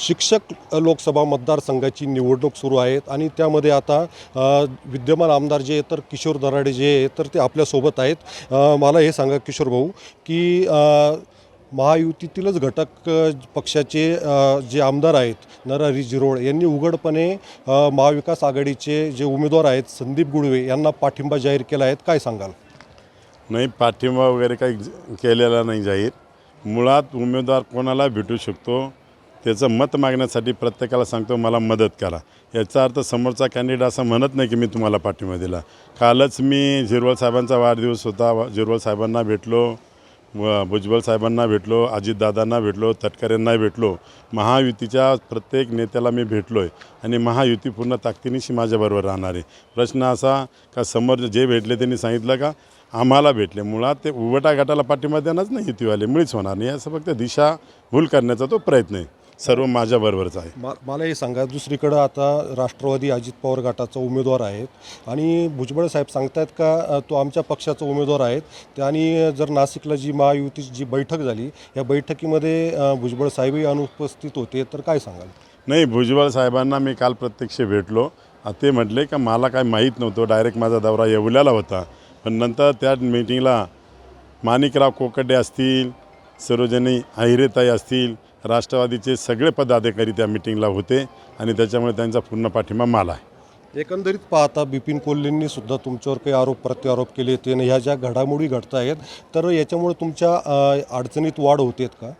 शिक्षक लोकसभा मतदारसंघाची निवडणूक सुरू आहेत आणि त्यामध्ये आता विद्यमान आमदार जे तर किशोर दराडे जे आहे तर ते आपल्यासोबत आहेत. मला हे सांगा किशोर भाऊ की महायुतीतीलच घटक पक्षाचे जे आमदार आहेत नरहरी झिरोळ यांनी उघडपणे महाविकास आघाडीचे जे उमेदवार आहेत संदीप गुळवे यांना पाठिंबा जाहीर केला आहे. काय सांगाल? नाही, पाठिंबा वगैरे काही केलेला नाही जाहीर. मुळात उमेदवार कोणाला भेटू शकतो त्याचं मत मागण्यासाठी प्रत्येकाला सांगतो मला मदत करा. याचा अर्थ समोरचा कॅन्डिडेट असं म्हणत नाही की मी तुम्हाला पाठिंबा दिला. कालच मी झिरवळ साहेबांचा वाढदिवस होता, झिरवळ साहेबांना भेटलो, भुजबळ साहेबांना भेटलो, अजितदादांना भेटलो, तटकरेंना भेटलो. महायुतीच्या प्रत्येक नेत्याला मी भेटलो आहे आणि महायुती पूर्ण ताकदीनिशी माझ्याबरोबर राहणार आहे. प्रश्न असा का समोर जे भेटले त्यांनी सांगितलं का आम्हाला भेटले. मुळात ते उभटा गटाला पाठिंबा देणारच नाही, युतीवाले मुळीच होणार नाही. असं फक्त दिशाभूल करण्याचा तो प्रयत्न आहे. सर्व माझ्याबरोबरच आहे. मला हे सांगा, दुसरीकडं आता राष्ट्रवादी अजित पवार गटाचा उमेदवार आहेत आणि भुजबळ साहेब सांगतात का तो आमच्या पक्षाचा उमेदवार आहेत. त्याने जर नाशिकला जी महायुतीची जी बैठक झाली या बैठकीमध्ये भुजबळ साहेबही अनुपस्थित होते, तर काय सांगाल? नाही, भुजबळ साहेबांना मी काल प्रत्यक्ष भेटलो. ते म्हटले का मला काय माहीत नव्हतं, डायरेक्ट माझा दौरा येवल्याला होता. पण नंतर त्या मीटिंगला माणिकराव कोकटे असतील, सरोजिनी अहिरेताई असतील, राष्ट्रवादीचे सगळे पदाधिकारी त्या मीटिंगला होते आणि त्याच्यामुळे त्यांचा पूर्ण पाठिंबा मला आहे. एकंदरीत पाहता बिपिन कोल्हेंनी सुद्धा तुमच्यावर काही आरोप प्रत्यारोप केले ते ह्या ज्या घडामोडी घडत आहेत तर याच्यामुळे तुमच्या अडचणीत वाढ होते का?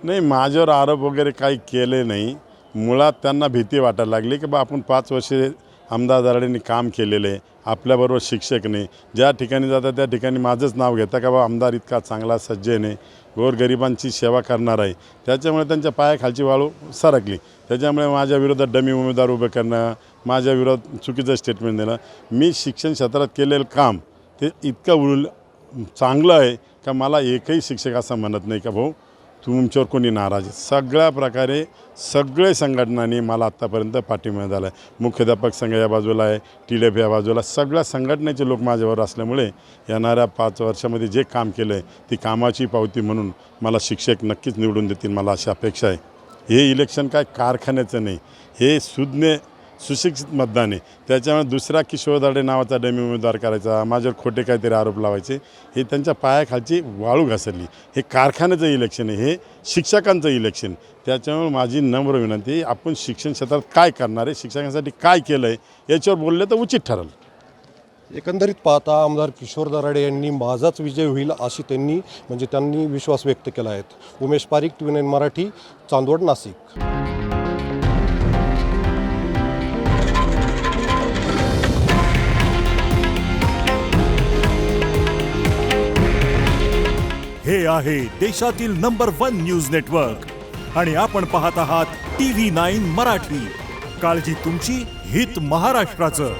नाही, माझ्यावर आरोप वगैरे काही केले नाही. मुळात त्यांना भीती वाटायला लागली की बा आपण 5 वर्षे आमदार दराडेंनी काम केलेलं आहे, आपल्याबरोबर शिक्षक नाही, ज्या ठिकाणी जातात त्या ठिकाणी माझंच नाव घेता का बा आमदार इतका चांगला सज्जन आहे, गोरगरिबांची सेवा करणार आहे. त्याच्यामुळे त्यांच्या पायाखालची वाळू सरकली. त्याच्यामुळे माझ्या विरोधात डमी उमेदवार उभं करणं, माझ्या विरोधात चुकीचं स्टेटमेंट देणं. मी शिक्षण क्षेत्रात केलेलं काम ते इतकं चांगलं आहे का मला एकही शिक्षक असं म्हणत नाही का भाऊ तुमच्यावर कोणी नाराज आहे. सगळ्या प्रकारे सगळे संघटनांनी मला आत्तापर्यंत पाठिंबा दिला आहे. मुख्याध्यापक संघ या बाजूला आहे, TDF या बाजूला, सगळ्या संघटनेचे लोक माझ्यावर असल्यामुळे येणाऱ्या 5 वर्षामध्ये जे काम केलं आहे ती कामाची पावती म्हणून मला शिक्षक नक्कीच निवडून देतील, मला अशी अपेक्षा आहे. हे इलेक्शन काय कारखान्याचं नाही, हे सुशिक्षित मतदान आहे. त्याच्यामुळे दुसरा किशोर दराडे नावाचा डमी उमेदवार करायचा, माझ्यावर खोटे काहीतरी आरोप लावायचे, हे त्यांच्या पायाखालची वाळू घसरली. हे कारखान्याचं इलेक्शन आहे, हे शिक्षकांचं इलेक्शन. त्याच्यामुळे माझी नम्र विनंती, आपण शिक्षण क्षेत्रात काय करणार आहे, शिक्षकांसाठी काय केलं आहे याच्यावर बोलले तर उचित ठरेल. एकंदरीत पाहता आमदार किशोर दराडे यांनी माझाच विजय होईल अशी त्यांनी विश्वास व्यक्त केला आहे. उमेश पारीख, TVN मराठी, चांदवड, नाशिक. हे आहे देशातील नंबर 1 न्यूज नेटवर्क आणि आपण पाहत आहात TV9 मराठी. काळजी तुमची, हित महाराष्ट्राचं.